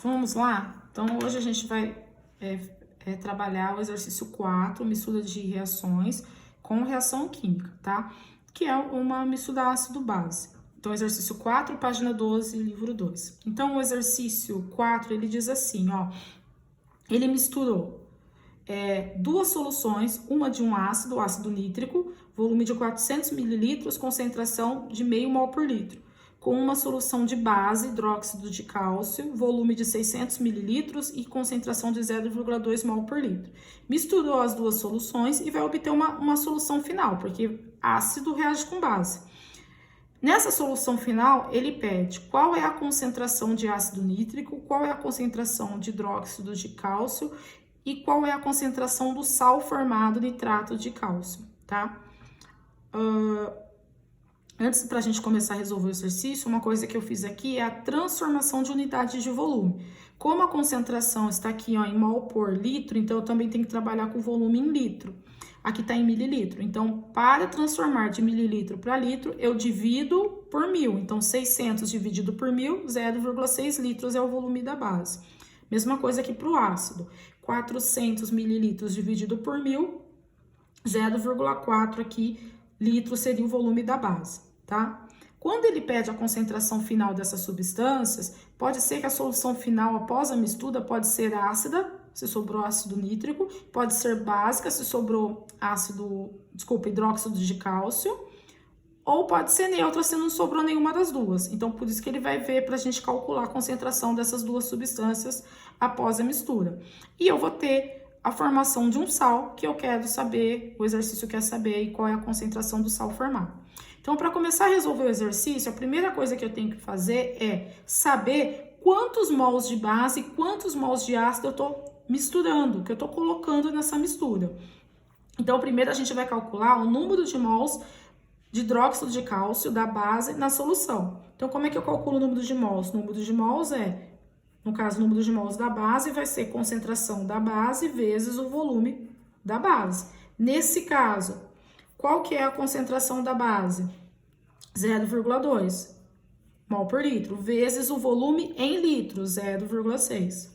Vamos lá? Então, hoje a gente vai trabalhar o exercício 4, mistura de reações com reação química, tá? Que é uma mistura ácido-base. Então, exercício 4, página 12, livro 2. Então, o exercício 4, ele diz assim, ó. Ele misturou duas soluções, uma de um ácido, ácido nítrico, volume de 400 ml, concentração de meio mol por litro, com uma solução de base, hidróxido de cálcio, volume de 600 ml e concentração de 0,2 mol por litro. Misturou as duas soluções e vai obter uma solução final, porque ácido reage com base. Nessa solução final, ele pede qual é a concentração de ácido nítrico, qual é a concentração de hidróxido de cálcio e qual é a concentração do sal formado, nitrato de cálcio, tá? Antes, para a gente começar a resolver o exercício, uma coisa que eu fiz aqui é a transformação de unidade de volume. Como a concentração está aqui ó, em mol por litro, então eu também tenho que trabalhar com o volume em litro. Aqui está em mililitro. Então, para transformar de mililitro para litro, eu divido por 1000. Então, 600 dividido por 1000, 0,6 litros é o volume da base. Mesma coisa aqui para o ácido. 400 mililitros dividido por 1000, 0,4 aqui litros seria o volume da base, tá? Quando ele pede a concentração final dessas substâncias, pode ser que a solução final após a mistura pode ser ácida, se sobrou ácido nítrico, pode ser básica, se sobrou hidróxido de cálcio, ou pode ser neutra se não sobrou nenhuma das duas. Então, por isso que ele vai ver para a gente calcular a concentração dessas duas substâncias após a mistura. E eu vou ter a formação de um sal, que eu quero saber, o exercício quer saber qual é a concentração do sal formado. Então, para começar a resolver o exercício, a primeira coisa que eu tenho que fazer é saber quantos mols de base e quantos mols de ácido eu estou misturando, que eu estou colocando nessa mistura. Então, primeiro a gente vai calcular o número de mols de hidróxido de cálcio da base na solução. Então, como é que eu calculo o número de mols? O número de mols no caso, o número de mols da base vai ser concentração da base vezes o volume da base. Nesse caso, qual que é a concentração da base? 0,2 mol por litro, vezes o volume em litros, 0,6.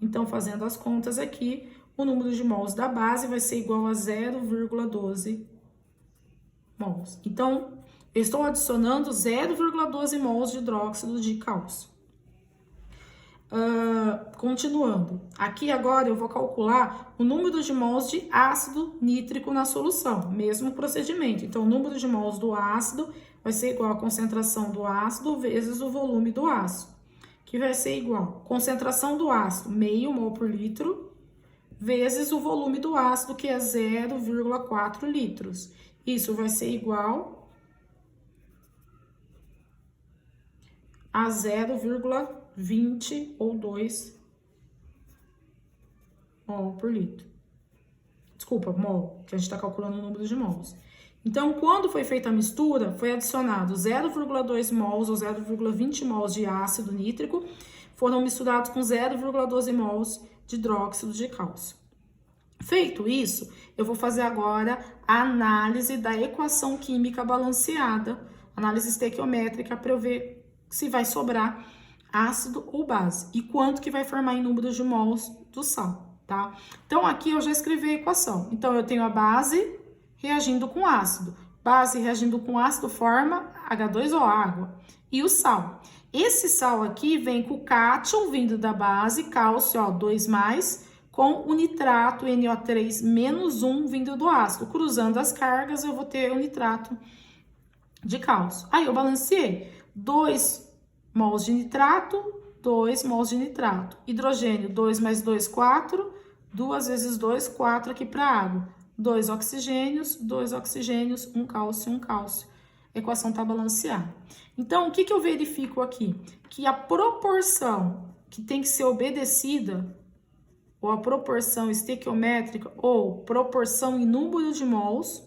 Então, fazendo as contas aqui, o número de mols da base vai ser igual a 0,12 mols. Então, eu estou adicionando 0,12 mols de hidróxido de cálcio. Continuando, aqui agora eu vou calcular o número de mols de ácido nítrico na solução, mesmo procedimento. Então, o número de mols do ácido vai ser igual à concentração do ácido vezes o volume do ácido, que vai ser igual à concentração do ácido, meio mol por litro, vezes o volume do ácido, que é 0,4 litros. Isso vai ser igual a 0,20 ou 2 mol por litro. Desculpa, mol, que a gente está calculando o número de mols. Então, quando foi feita a mistura, foi adicionado 0,2 mols ou 0,20 mols de ácido nítrico, foram misturados com 0,12 mols de hidróxido de cálcio. Feito isso, eu vou fazer agora a análise da equação química balanceada, análise estequiométrica, para eu ver se vai sobrar ácido ou base e quanto que vai formar em número de mols do sal, tá? Então, aqui eu já escrevi a equação. Então, eu tenho a base reagindo com ácido. Base reagindo com ácido forma H2O, água. E o sal. Esse sal aqui vem com o cátion vindo da base, cálcio, ó, 2+, com o nitrato NO3 menos 1 vindo do ácido. Cruzando as cargas, eu vou ter o nitrato de cálcio. Aí, eu balanceei 2 mols de nitrato, 2 mols de nitrato. Hidrogênio, 2 mais 2, 4. 2 vezes 2, 4 aqui para a água. 2 oxigênios, 1 cálcio, 1 cálcio. A equação está balanceada. Então, o que eu verifico aqui? Que a proporção que tem que ser obedecida, ou a proporção estequiométrica, ou proporção em número de mols,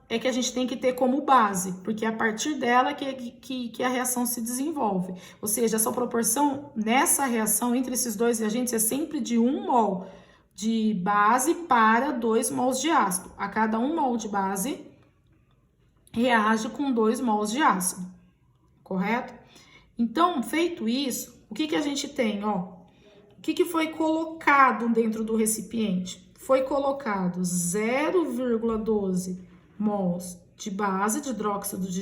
é que a gente tem que ter como base, porque é a partir dela que a reação se desenvolve. Ou seja, essa proporção nessa reação entre esses dois reagentes é sempre de 1 mol de base para 2 mols de ácido. A cada 1 mol de base reage com 2 mols de ácido, correto? Então, feito isso, o que a gente tem, ó? O que foi colocado dentro do recipiente? Foi colocado 0,12 mols de base de hidróxido de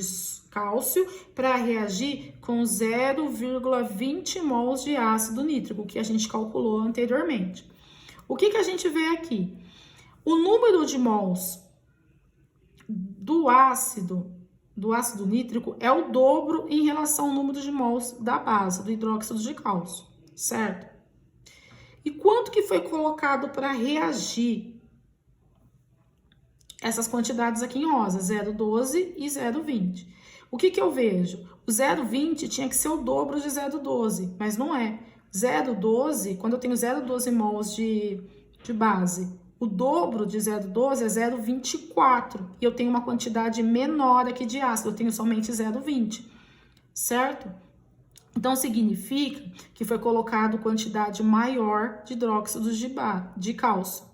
cálcio para reagir com 0,20 mols de ácido nítrico, que a gente calculou anteriormente. O que a gente vê aqui? O número de mols do ácido nítrico é o dobro em relação ao número de mols da base, do hidróxido de cálcio, certo? E quanto que foi colocado para reagir essas quantidades aqui em rosa, 0,12 e 0,20? O que eu vejo? O 0,20 tinha que ser o dobro de 0,12, mas não é. 0,12, quando eu tenho 0,12 mols de base, o dobro de 0,12 é 0,24. E eu tenho uma quantidade menor aqui de ácido, eu tenho somente 0,20, certo? Então, significa que foi colocado quantidade maior de hidróxido de cálcio.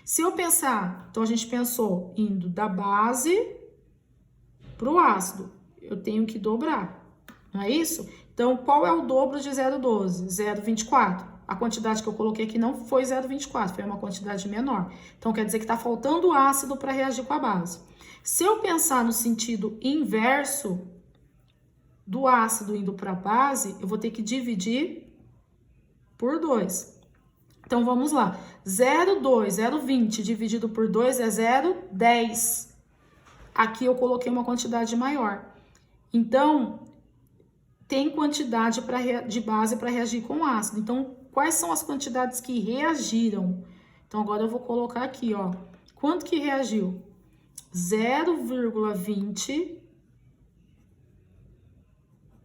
Se eu pensar, então a gente pensou indo da base para o ácido, eu tenho que dobrar, não é isso? Então, qual é o dobro de 0,12? 0,24. A quantidade que eu coloquei aqui não foi 0,24, foi uma quantidade menor. Então, quer dizer que está faltando ácido para reagir com a base. Se eu pensar no sentido inverso do ácido indo para a base, eu vou ter que dividir por 2. Então, vamos lá. 0,20 dividido por 2 é 0,10. Aqui eu coloquei uma quantidade maior. Então, tem quantidade de base para reagir com ácido. Então, quais são as quantidades que reagiram? Então, agora eu vou colocar aqui, ó. Quanto que reagiu? 0,20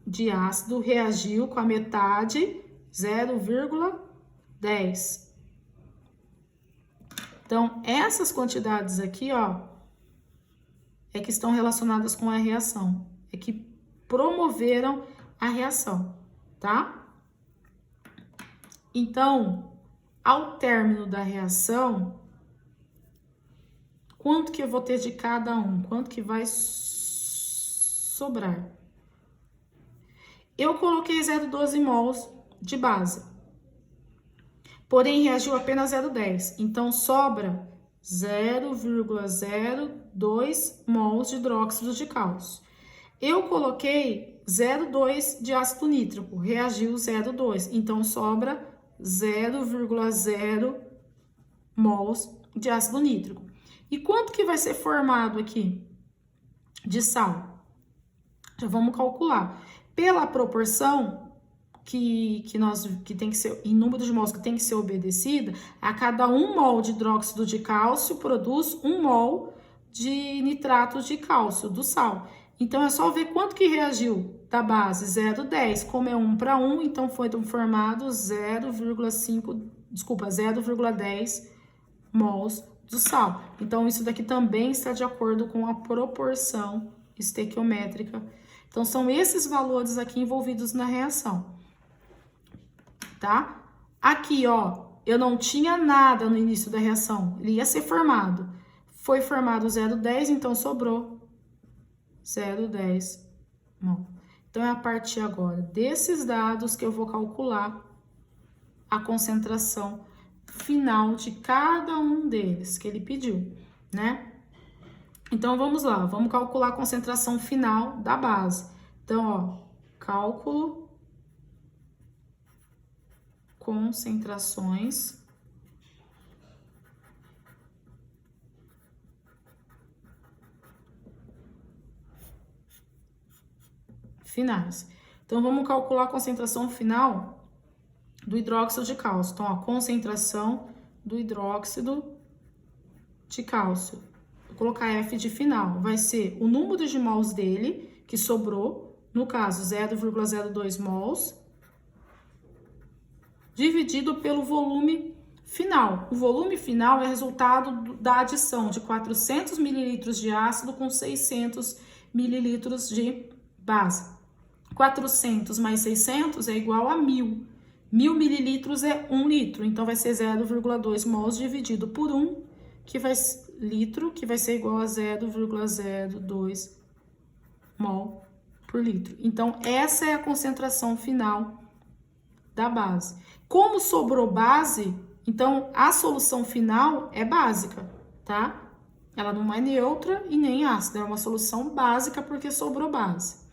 de ácido reagiu com a metade, 0,10. Então, essas quantidades aqui, ó, é que estão relacionadas com a reação, é que promoveram a reação, tá? Então, ao término da reação, quanto que eu vou ter de cada um? Quanto que vai sobrar? Eu coloquei 0,12 mols de base, porém reagiu apenas 0,10, então sobra 0,02 mols de hidróxido de cálcio. Eu coloquei 0,2 de ácido nítrico, reagiu 0,2, então sobra 0,0 mols de ácido nítrico. E quanto que vai ser formado aqui de sal? Já vamos calcular. Pela proporção que tem que ser, em número de mols que tem que ser obedecida, a cada 1 mol de hidróxido de cálcio produz 1 mol de nitrato de cálcio, do sal. Então, é só ver quanto que reagiu da base, 0,10. Como é 1 para 1, então foi formado 0,10 mols do sal. Então, isso daqui também está de acordo com a proporção estequiométrica. Então, são esses valores aqui envolvidos na reação, tá? Aqui, ó, eu não tinha nada no início da reação, ele ia ser formado. Foi formado 0,10, então sobrou 0,10 mol. Então, é a partir agora desses dados que eu vou calcular a concentração final de cada um deles que ele pediu, né? Então, vamos lá, vamos calcular a concentração final da base. Então, ó, cálculo, concentrações finais. Então, vamos calcular a concentração final do hidróxido de cálcio. Então, ó, concentração do hidróxido de cálcio. Vou colocar F de final, vai ser o número de mols dele, que sobrou, no caso 0,02 mols, dividido pelo volume final. O volume final é resultado da adição de 400 ml de ácido com 600 ml de base. 400 mais 600 é igual a 1.000. 1.000 mililitros é 1 litro, então vai ser 0,2 mols dividido por 1, que vai litro, que vai ser igual a 0,02 mol por litro. Então, essa é a concentração final da base. Como sobrou base, então a solução final é básica, tá? Ela não é neutra e nem ácida, é uma solução básica porque sobrou base.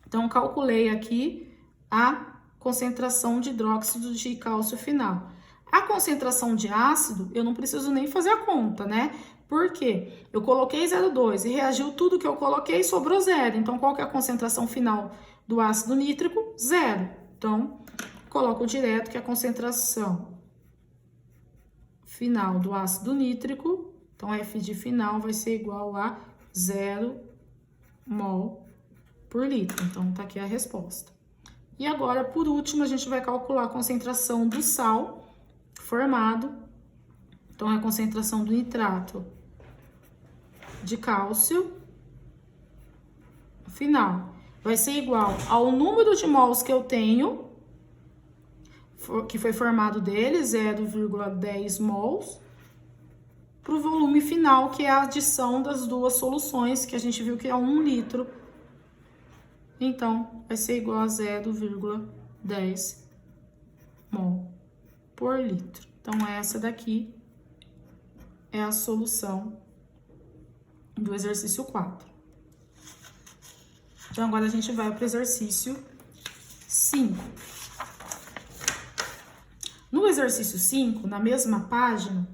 Então, calculei aqui a concentração de hidróxido de cálcio final. A concentração de ácido, eu não preciso nem fazer a conta, né? Por quê? Eu coloquei 0,2 e reagiu tudo que eu coloquei, sobrou 0. Então, qual que é a concentração final do ácido nítrico? 0. Então, coloco direto que a concentração final do ácido nítrico, então F de final vai ser igual a 0 mol por litro. Então, tá aqui a resposta. E agora, por último, a gente vai calcular a concentração do sal formado. Então, é a concentração do nitrato de cálcio final. Vai ser igual ao número de mols que eu tenho, que foi formado dele, 0,10 mols, para o volume final, que é a adição das duas soluções, que a gente viu que é 1 litro. Então, vai ser igual a 0,10 mol por litro. Então, essa daqui é a solução do exercício 4. Então, agora a gente vai para o exercício 5. No exercício 5, na mesma página,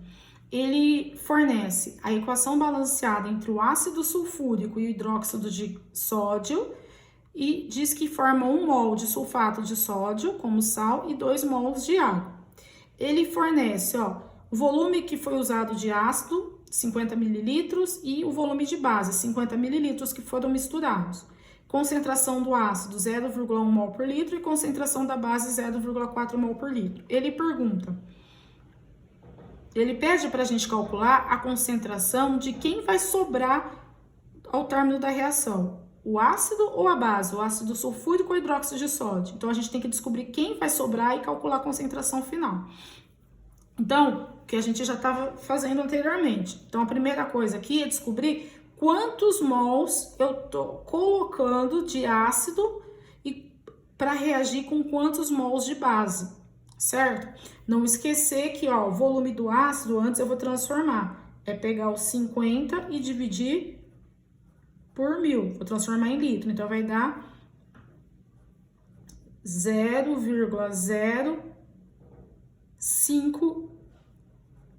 ele fornece a equação balanceada entre o ácido sulfúrico e o hidróxido de sódio e diz que forma 1 mol de sulfato de sódio, como sal, e 2 mols de água. Ele fornece, ó, o volume que foi usado de ácido, 50 mililitros, e o volume de base, 50 mililitros, que foram misturados. Concentração do ácido, 0,1 mol por litro, e concentração da base, 0,4 mol por litro. Ele pede para a gente calcular a concentração de quem vai sobrar ao término da reação. O ácido ou a base? O ácido sulfúrico ou hidróxido de sódio? Então, a gente tem que descobrir quem vai sobrar e calcular a concentração final. Então, o que a gente já estava fazendo anteriormente. Então, a primeira coisa aqui é descobrir quantos mols eu tô colocando de ácido e para reagir com quantos mols de base, certo? Não esquecer que, ó, o volume do ácido, antes eu vou transformar. É pegar os 50 e dividir por 1000. Vou transformar em litro. Então, vai dar 0,05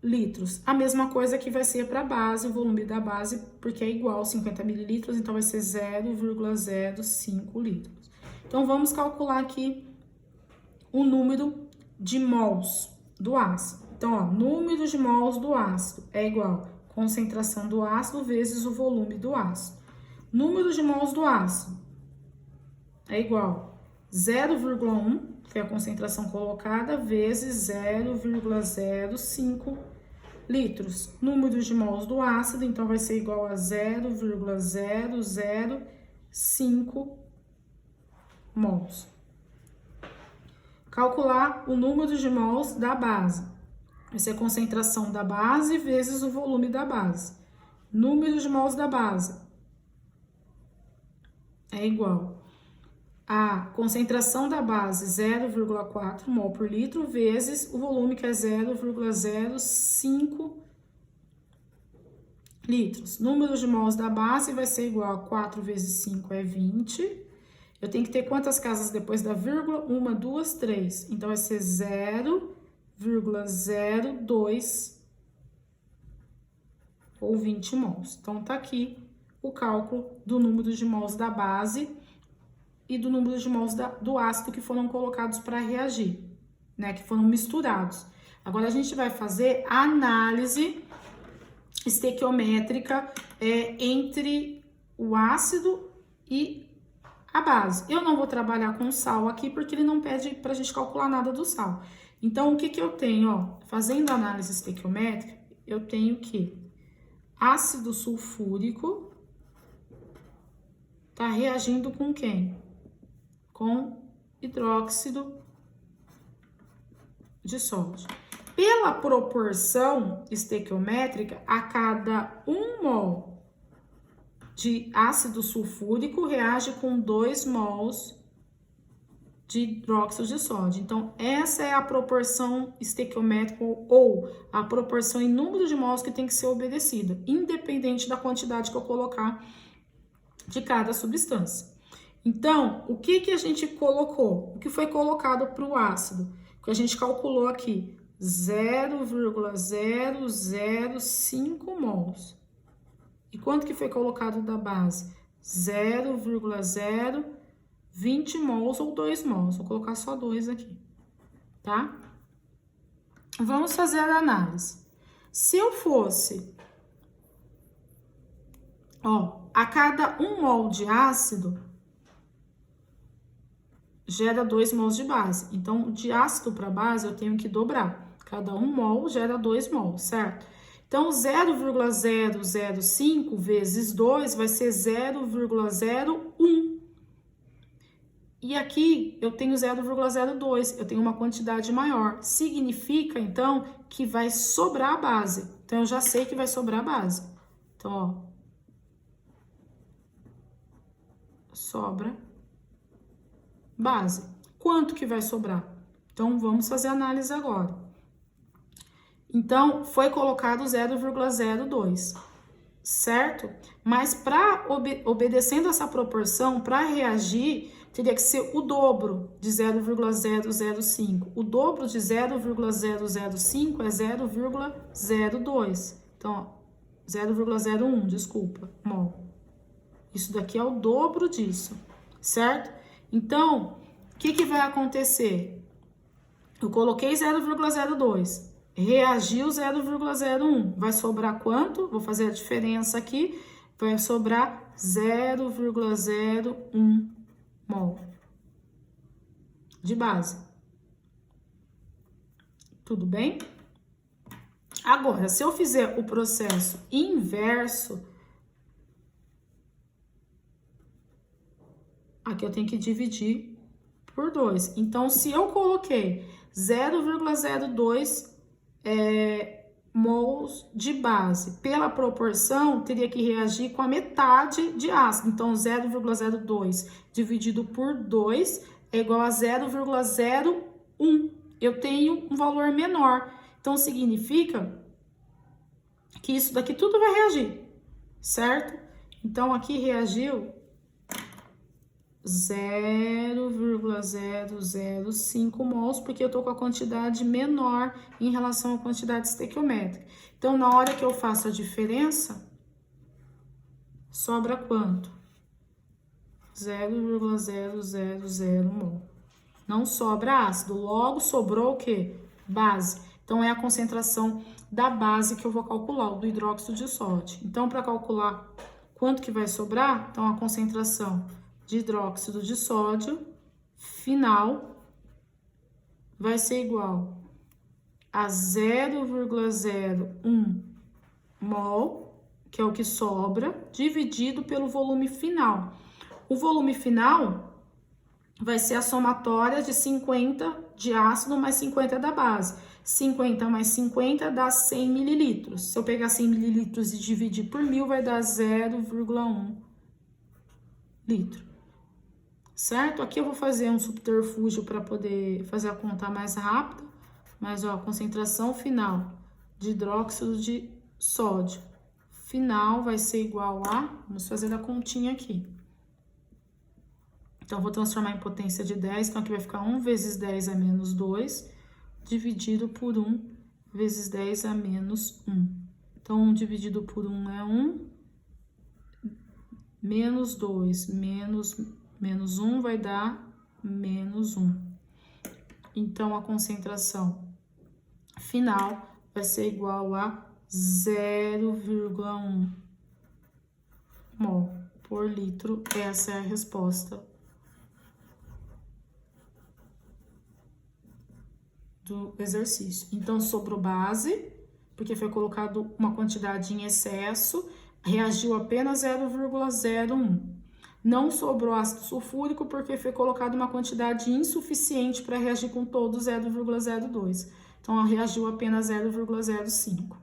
litros. A mesma coisa que vai ser para a base, o volume da base, porque é igual a 50 mililitros, então vai ser 0,05 litros. Então, vamos calcular aqui o número de mols do ácido. Então, ó, número de mols do ácido é igual a concentração do ácido vezes o volume do ácido. Número de mols do ácido é igual a 0,1, que é a concentração colocada, vezes 0,05 litros. Número de mols do ácido, então, vai ser igual a 0,005 mols. Calcular o número de mols da base. Vai ser a concentração da base vezes o volume da base. Número de mols da base é igual a concentração da base, 0,4 mol por litro, vezes o volume, que é 0,05 litros. Número de mols da base vai ser igual a 4 vezes 5 é 20. Eu tenho que ter quantas casas depois da vírgula? 1, 2, 3. Então, vai ser 0,02 ou 20 mols. Então, tá aqui o cálculo do número de mols da base e do número de mols do ácido que foram colocados para reagir, né? Que foram misturados. Agora, a gente vai fazer a análise estequiométrica entre o ácido e a base. Eu não vou trabalhar com sal aqui, porque ele não pede para a gente calcular nada do sal. Então, o que que eu tenho, ó? Fazendo a análise estequiométrica, eu tenho que ácido sulfúrico tá reagindo com quem? Com hidróxido de sódio. Pela proporção estequiométrica, a cada 1 mol de ácido sulfúrico reage com 2 mols de hidróxido de sódio. Então, essa é a proporção estequiométrica ou a proporção em número de mols que tem que ser obedecida, independente da quantidade que eu colocar de cada substância. Então, o que a gente colocou? O que foi colocado para o ácido? O que a gente calculou aqui? 0,005 mols. E quanto que foi colocado da base? 0,020 mols ou 2 mols. Vou colocar só 2 aqui, tá? Vamos fazer a análise. Se eu fosse, a cada 1 mol de ácido, gera 2 mols de base. Então, de ácido para base, eu tenho que dobrar. Cada 1 mol gera 2 mols, certo? Então, 0,005 vezes 2 vai ser 0,01. E aqui eu tenho 0,02, eu tenho uma quantidade maior. Significa, então, que vai sobrar a base. Então, eu já sei que vai sobrar a base. Então, sobra base. Quanto que vai sobrar? Então, vamos fazer a análise agora. Então, foi colocado 0,02, certo? Mas para obedecendo essa proporção, para reagir, teria que ser o dobro de 0,005. O dobro de 0,005 é 0,02. Então, 0,01, desculpa, mol. Isso daqui é o dobro disso, certo? Então, o que vai acontecer? Eu coloquei 0,02, reagiu 0,01. Vai sobrar quanto? Vou fazer a diferença aqui. Vai sobrar 0,01 mol de base. Tudo bem? Agora, se eu fizer o processo inverso, aqui eu tenho que dividir por 2. Então, se eu coloquei 0,02 mols de base pela proporção, teria que reagir com a metade de ácido. Então, 0,02 dividido por 2 é igual a 0,01. Eu tenho um valor menor. Então, significa que isso daqui tudo vai reagir, certo? Então, aqui reagiu 0,005 mols, porque eu tô com a quantidade menor em relação à quantidade estequiométrica. Então, na hora que eu faço a diferença, sobra quanto? 0,000 mol. Não sobra ácido, logo sobrou o quê? Base. Então, é a concentração da base que eu vou calcular, do hidróxido de sódio. Então, para calcular quanto que vai sobrar, então, a concentração de hidróxido de sódio final vai ser igual a 0,01 mol, que é o que sobra, dividido pelo volume final. O volume final vai ser a somatória de 50 de ácido mais 50 da base. 50 mais 50 dá 100 mililitros. Se eu pegar 100 mililitros e dividir por 1000, vai dar 0,1 litro. Certo? Aqui eu vou fazer um subterfúgio para poder fazer a conta mais rápida. Mas, ó, a concentração final de hidróxido de sódio final vai ser igual a... Vamos fazer a continha aqui. Então, eu vou transformar em potência de 10. Então, aqui vai ficar 1 vezes 10 a menos 2, dividido por 1 vezes 10 a menos 1. Então, 1 dividido por 1 é 1. Menos 2, menos 1 vai dar menos 1. Então, a concentração final vai ser igual a 0,1 mol por litro. Essa é a resposta do exercício. Então, sobrou base, porque foi colocado uma quantidade em excesso, reagiu apenas 0,01. Não sobrou ácido sulfúrico porque foi colocado uma quantidade insuficiente para reagir com todo 0,02. Então, reagiu apenas 0,05.